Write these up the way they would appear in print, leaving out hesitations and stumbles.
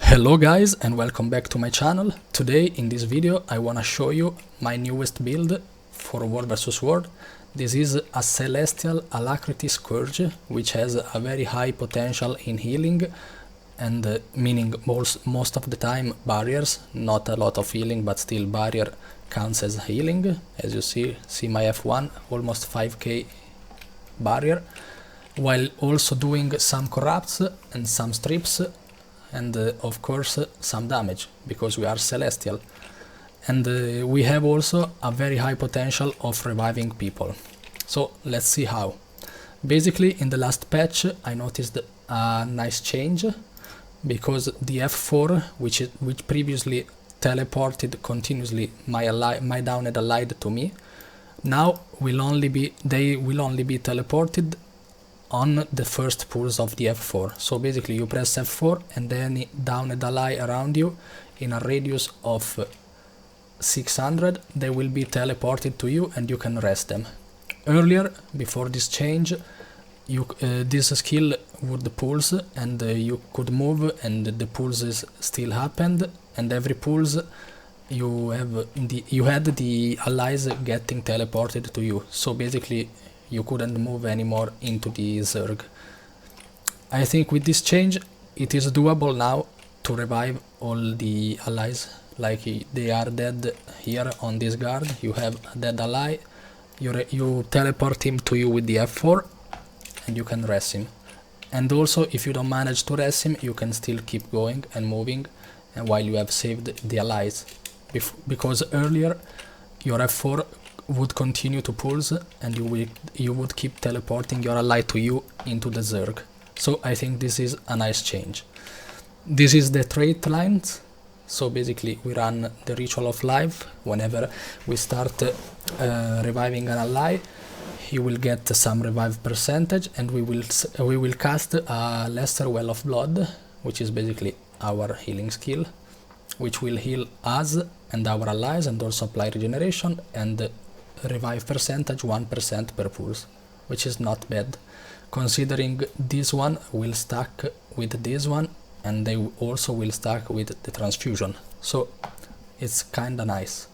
Hello guys and welcome back to my channel. Today in this video I wanna show you my newest build for World vs World. This is a Celestial Alacrity Scourge, which has a very high potential in healing and meaning most of the time barriers, not a lot of healing, but still barrier counts as healing. As you see my F1, almost 5k barrier, while also doing some corrupts and some strips and of course some damage, because we are Celestial. And we have also a very high potential of reviving people. So let's see how. Basically in the last patch I noticed a nice change, because the F4 which previously teleported continuously my downed allied to me, now they will only be teleported on the first pulse of the F4. So basically you press F4 and then downed ally around you in a radius of 600, they will be teleported to you and you can rest them. Earlier, before this change, this skill would pulse and you could move and the pulses still happened, and every pulse you had the allies getting teleported to you. So basically you couldn't move anymore into the Zerg. I think with this change it is doable now to revive all the allies. Like they are dead here on this guard, you have a dead ally, you teleport him to you with the F4 and you can rest him. And also if you don't manage to rest him, you can still keep going and moving and while you have saved the allies. Because earlier your F4 would continue to pulse and you would keep teleporting your ally to you into the Zerg. So I think this is a nice change. This is the trait lines. So basically we run the Ritual of Life. Whenever we start reviving an ally, he will get some revive percentage, and we will cast a Lesser Well of Blood, which is basically our healing skill, which will heal us and our allies and also apply regeneration and revive percentage 1% per pulse, which is not bad, considering this one will stack with this one and they also will stack with the transfusion, so it's kinda nice.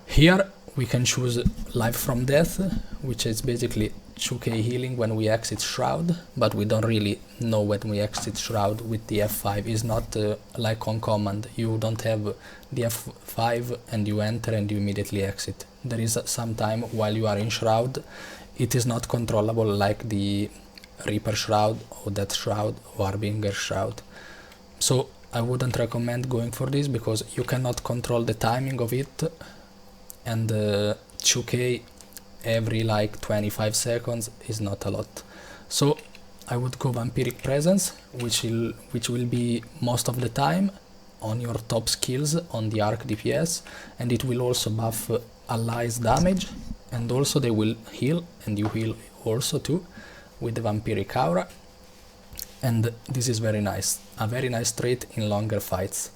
Here we can choose Life from Death, which is basically 2k healing when we exit Shroud, but we don't really know when we exit Shroud with the F5. It's not like on command, you don't have the F5 and you enter and you immediately exit. There is some time while you are in Shroud, it is not controllable like the Reaper Shroud or Death Shroud or Harbinger Shroud. So I wouldn't recommend going for this, because you cannot control the timing of it, and 2k every like 25 seconds is not a lot. So I would go Vampiric Presence, which will be most of the time on your top skills on the arc DPS, and it will also buff allies damage, and also they will heal and you heal also too with the Vampiric Aura. And this is very nice, a very nice trait in longer fights.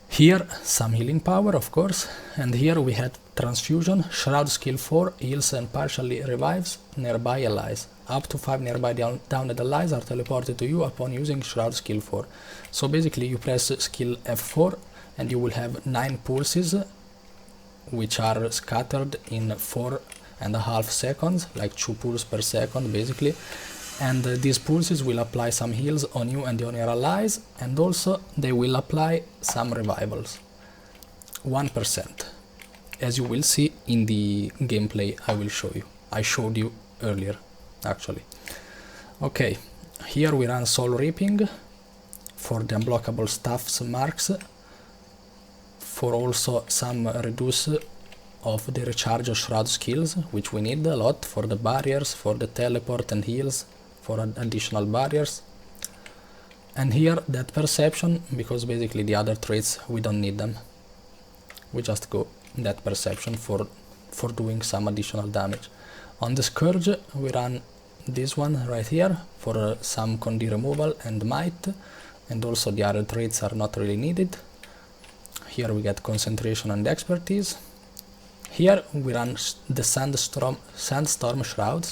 Here some healing power, of course, and here we had Transfusion. Shroud skill 4 heals and partially revives nearby allies. Up to 5 nearby downed allies are teleported to you upon using Shroud skill 4. So basically you press skill F4 and you will have 9 pulses, which are scattered in 4.5 seconds, like 2 pulses per second basically. And these pulses will apply some heals on you and on your allies, and also they will apply some revivals, 1%, as you will see in the gameplay I will show you. I showed you earlier actually. Okay, here we run Soul Reaping for the unblockable staffs marks, for also some reduce of the recharge of Shroud skills, which we need a lot for the barriers, for the teleport and heals, for additional barriers. And here that perception, because basically the other traits we don't need them, we just go that perception for doing some additional damage. On the Scourge we run this one right here for some condi removal and might, and also the other traits are not really needed. Here we get concentration and expertise. Here we run the Sandstorm Shroud,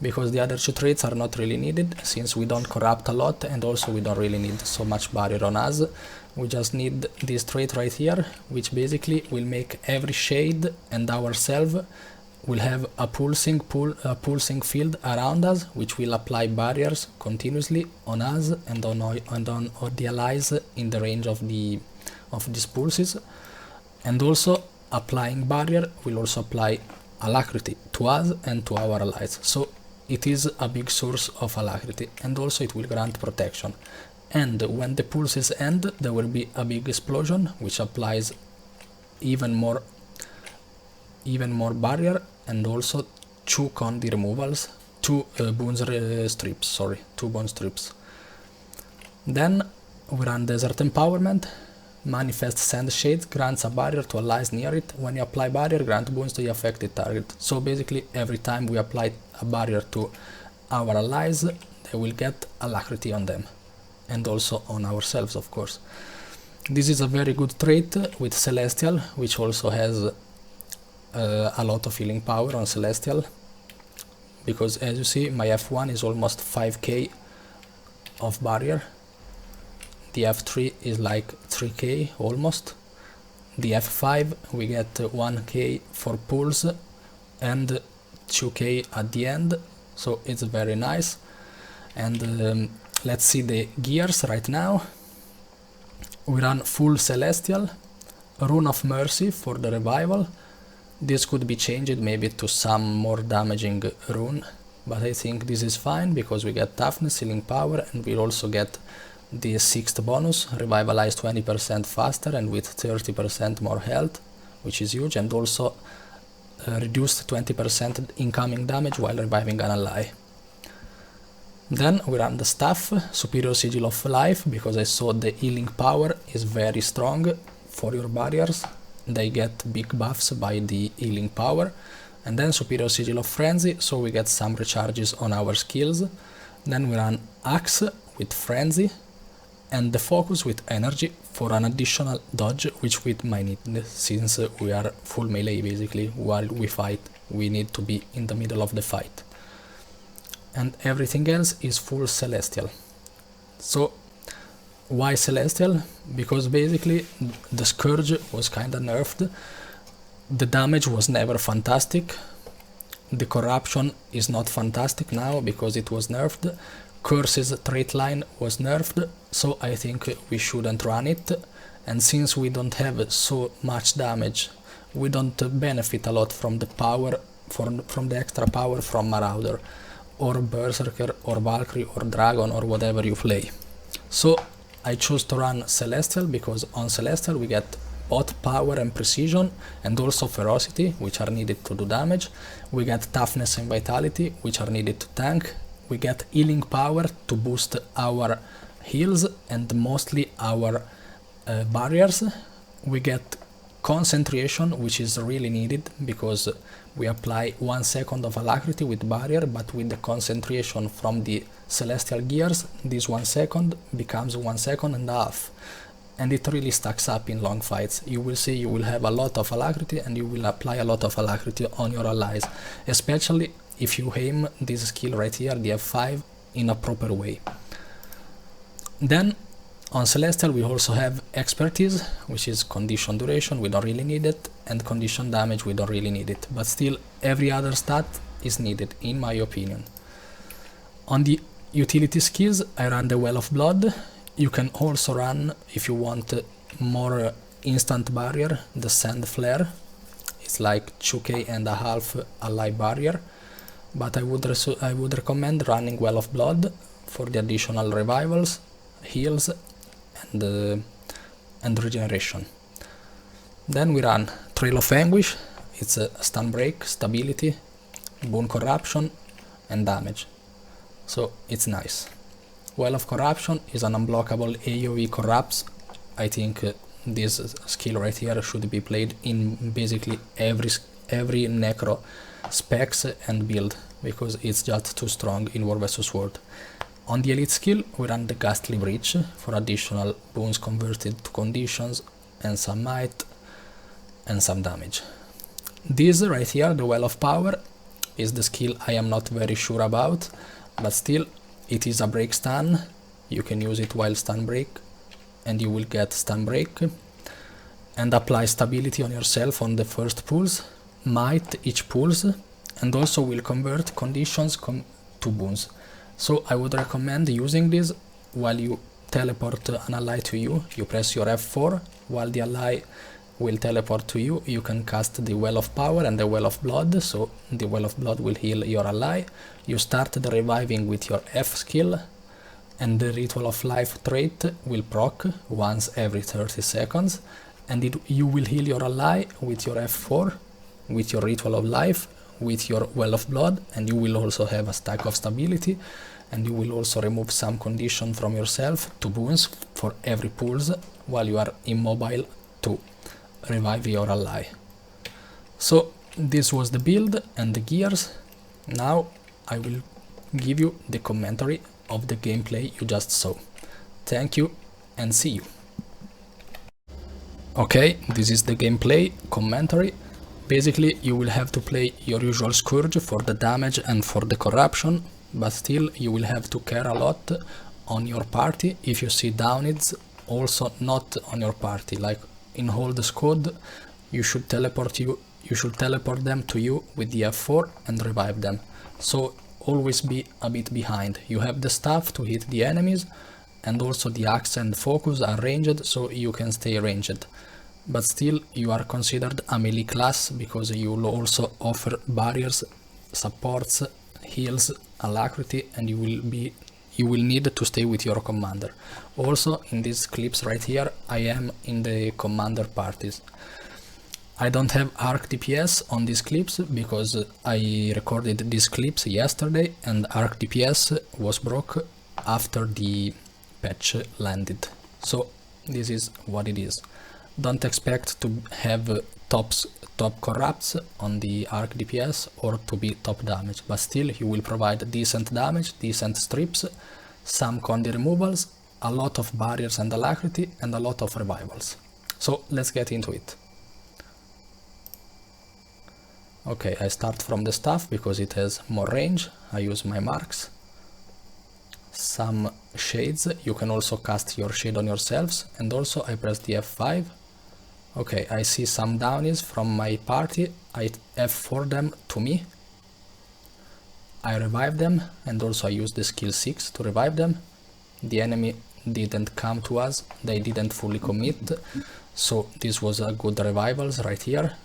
because the other two traits are not really needed, since we don't corrupt a lot, and also we don't really need so much barrier on us. We just need this trait right here, which basically will make every shade and ourselves will have a pulsing field around us, which will apply barriers continuously on us and on the allies in the range of these pulses. And also applying barrier will also apply alacrity to us and to our allies. So it is a big source of alacrity, and also it will grant protection. And when the pulses end, there will be a big explosion, which applies even more barrier, and also 2 condi removals, 2 bone strips. Then we run Desert Empowerment. Manifest Sand Shade grants a barrier to allies near it. When you apply barrier, grant boons to the affected target. So basically every time we apply a barrier to our allies, they will get alacrity on them, and also on ourselves, of course. This is a very good trait with Celestial, which also has a lot of healing power on Celestial, because as you see, my F1 is almost 5k of barrier, the F3 is like 3k almost, the F5 we get 1k for pulse and 2k at the end, so it's very nice. And let's see the gears right now. We run full Celestial, Rune of Mercy for the revival. This could be changed maybe to some more damaging rune, but I think this is fine because we get toughness, healing power, and we also get the 6th bonus, revivalize 20% faster and with 30% more health, which is huge, and also reduced 20% incoming damage while reviving an ally. Then we run the staff, Superior Sigil of Life, because I saw the healing power is very strong for your barriers. They get big buffs by the healing power. And then Superior Sigil of Frenzy, so we get some recharges on our skills. Then we run Axe with Frenzy, and the Focus with Energy for an additional dodge, which we might need, since we are full melee basically. While we fight, we need to be in the middle of the fight. And everything else is full Celestial. So why Celestial? Because basically the Scourge was kinda nerfed, the damage was never fantastic, the corruption is not fantastic now because it was nerfed, Curse's trait line was nerfed, so I think we shouldn't run it. And since we don't have so much damage, we don't benefit a lot from the power, from the extra power from Marauder or Berserker or Valkyrie or Dragon or whatever you play. So I chose to run Celestial because on Celestial we get both power and precision, and also ferocity, which are needed to do damage. We get toughness and vitality, which are needed to tank. We get healing power to boost our heals and mostly our barriers. We get concentration, which is really needed because we apply 1 second of alacrity with barrier, but with the concentration from the Celestial gears, this 1 second becomes 1.5 seconds, and it really stacks up in long fights. You will see you will have a lot of alacrity, and you will apply a lot of alacrity on your allies, especially if you aim this skill right here, the F5, in a proper way. Then on Celestial we also have Expertise, which is condition duration, we don't really need it, and condition damage, we don't really need it, but still every other stat is needed in my opinion. On the utility skills I ran the Well of Blood. You can also run, if you want more instant barrier, the Sand Flare. It's like 2.5k ally barrier, but I would recommend running Well of Blood for the additional revivals, heals, and regeneration. Then we run Trail of Anguish. It's a stun break, stability, boon corruption, and damage. So it's nice. Well of Corruption is an unblockable AoE corrupts. I think this skill right here should be played in basically every necro specs and build, because it's just too strong in War vs World. On the elite skill we run the Ghastly Breach for additional boons converted to conditions and some might and some damage. This right here, the Well of Power, is the skill I am not very sure about, but still it is a break stun. You can use it while stun break and you will get stun break, and apply stability on yourself on the first pulse, might each pulse, and also will convert conditions to boons. So I would recommend using this while you teleport an ally to you. You press your F4 while the ally will teleport to you. You can cast the Well of Power and the Well of Blood, so the Well of Blood will heal your ally. You start the reviving with your F skill, and the Ritual of Life trait will proc once every 30 seconds, and you will heal your ally with your F4, with your Ritual of Life, with your Well of Blood, and you will also have a stack of stability, and you will also remove some condition from yourself to boons for every pulse while you are immobile to revive your ally. So this was the build and the gears. Now I will give you the commentary of the gameplay you just saw. Thank you and see you. Okay, this is the gameplay commentary. Basically, you will have to play your usual Scourge for the damage and for the corruption, but still you will have to care a lot on your party. If you see downids, also not on your party, like in Hold Squad, you should teleport them to you with the F4 and revive them. So always be a bit behind. You have the staff to hit the enemies, and also the axe and focus are ranged, so you can stay ranged. But still you are considered a melee class because you will also offer barriers, supports, heals, alacrity, and you will need to stay with your commander. Also in these clips right here, I am in the commander parties. I don't have arc DPS on these clips because I recorded these clips yesterday and arc DPS was broke after the patch landed. So this is what it is. Don't expect to have top corrupts on the arc DPS or to be top damage, but still you will provide decent damage, decent strips, some condi removals, a lot of barriers and alacrity, and a lot of revivals. So let's get into it. Okay, I start from the staff because it has more range. I use my marks. Some shades, you can also cast your shade on yourselves, and also I press the F5. Okay, I see some downies from my party. I F4 them to me. I revive them, and also I use the skill 6 to revive them. The enemy didn't come to us, they didn't fully commit, so this was a good revivals right here.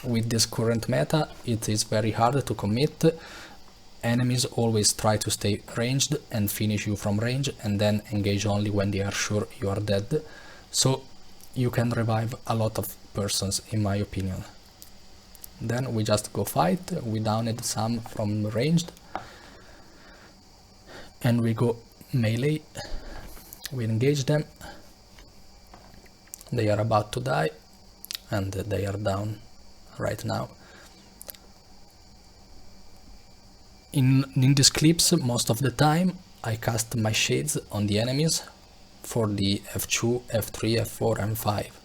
With this current meta, it is very hard to commit. Enemies always try to stay ranged and finish you from range, and then engage only when they are sure you are dead. So you can revive a lot of persons, in my opinion. Then we just go fight. We downed some from ranged, and we go melee. We engage them. They are about to die, and they are down right now. In these clips, most of the time I cast my shades on the enemies for the F2, F3, F4 and 5.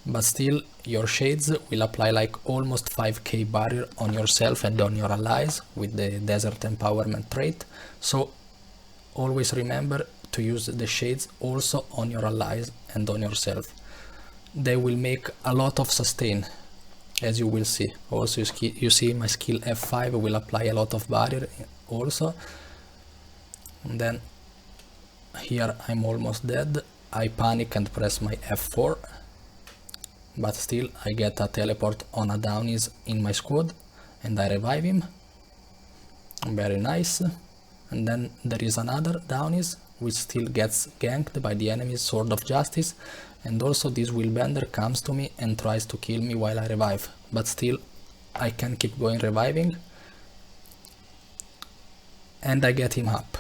But still, your shades will apply like almost 5k barrier on yourself and on your allies with the Desert Empowerment trait. So always remember to use the shades also on your allies and on yourself. They will make a lot of sustain, as you will see. Also you see my skill F5 will apply a lot of barrier also. And then here I'm almost dead. I panic and press my F4, but still I get a teleport on a downies in my squad and I revive him. Very nice. And then there is another downies which still gets ganked by the enemy's Sword of Justice, and also this Willbender comes to me and tries to kill me while I revive, but still I can keep going reviving and I get him up.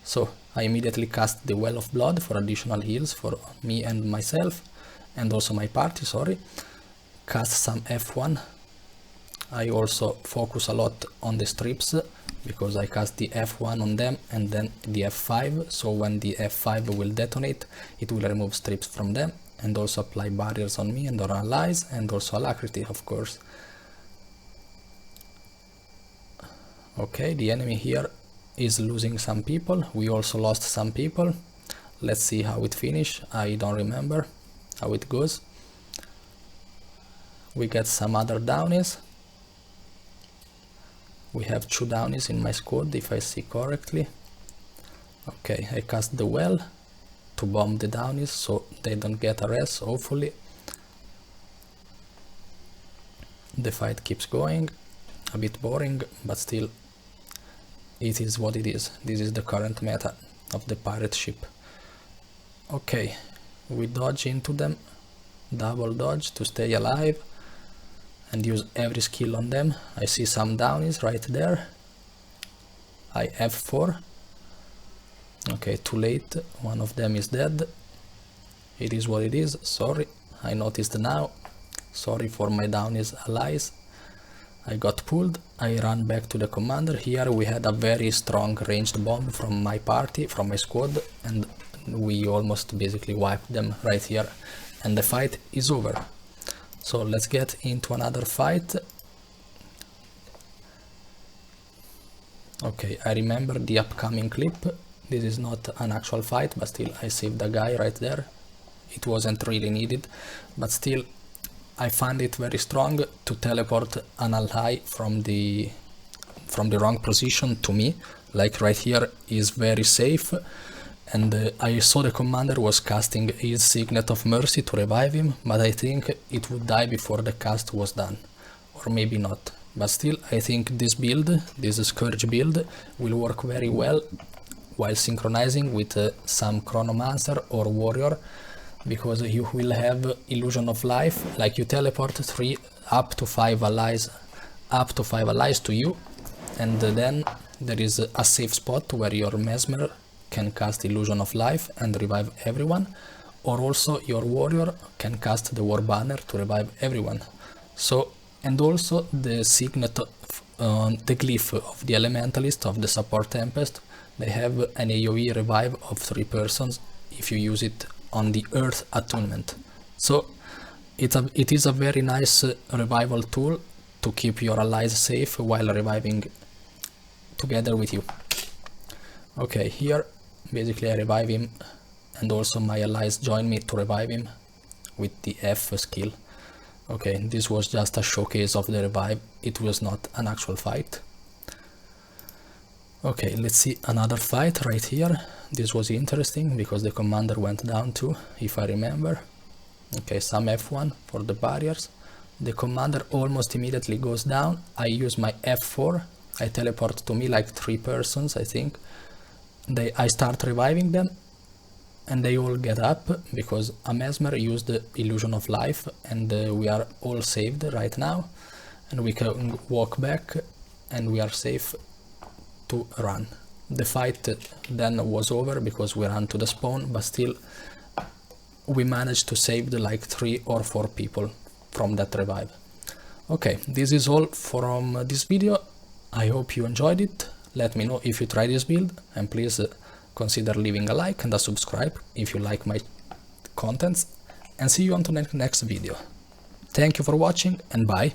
So I immediately cast the Well of Blood for additional heals for me and myself, and also my party, sorry. Cast some F1. I also focus a lot on the strips because I cast the F1 on them and then the F5, so when the F5 will detonate, it will remove strips from them and also apply barriers on me and on allies, and also alacrity, of course. Okay, the enemy here is losing some people. We also lost some people. Let's see how it finished. I don't remember how it goes. We get some other downies. We have 2 downies in my squad, if I see correctly. Okay, I cast the well to bomb the downies so they don't get arrest, hopefully. The fight keeps going. A bit boring, but still it is what it is. This is the current meta of the pirate ship. Okay, we dodge into them, double dodge to stay alive and use every skill on them. I see some downies right there. I F4. Okay, too late, one of them is dead. It is what it is, sorry, I noticed now. Sorry for my downies allies. I got pulled, I ran back to the commander. Here we had a very strong ranged bomb from my party, from my squad, and we almost basically wiped them right here. And the fight is over. So let's get into another fight. Okay, I remember the upcoming clip. This is not an actual fight, but still I saved a guy right there. It wasn't really needed, but still I find it very strong to teleport an ally from the wrong position to me. Like right here is very safe, and I saw the commander was casting his Signet of Mercy to revive him, but I think it would die before the cast was done, or maybe not. But still I think this build, this Scourge build, will work very well while synchronizing with some Chronomancer or Warrior, because you will have Illusion of Life, like you teleport 3 up to 5 allies to you, and then there is a safe spot where your Mesmer can cast Illusion of Life and revive everyone, or also your Warrior can cast the War Banner to revive everyone. So, and also the Signet, the Glyph of the Elementalist of the Support Tempest, they have an AoE revive of 3 persons if you use it on the Earth Attunement. So it is a very nice revival tool to keep your allies safe while reviving together with you. Okay, here basically I revive him, and also my allies join me to revive him with the F skill. Okay, this was just a showcase of the revive, it was not an actual fight. Okay, let's see another fight right here. This was interesting because the commander went down too, if I remember. Okay, some F1 for the barriers. The commander almost immediately goes down. I use my F4. I teleport to me like 3 persons, I think. I start reviving them, and they all get up because a Mesmer used the Illusion of Life, and we are all saved right now. And we can walk back, and we are safe to run. The fight then was over because we ran to the spawn, but still we managed to save like 3 or 4 people from that revive. Okay, this is all from this video. I hope you enjoyed it. Let me know if you try this build, and please consider leaving a like and a subscribe if you like my contents, and see you on to the next video. Thank you for watching, and bye.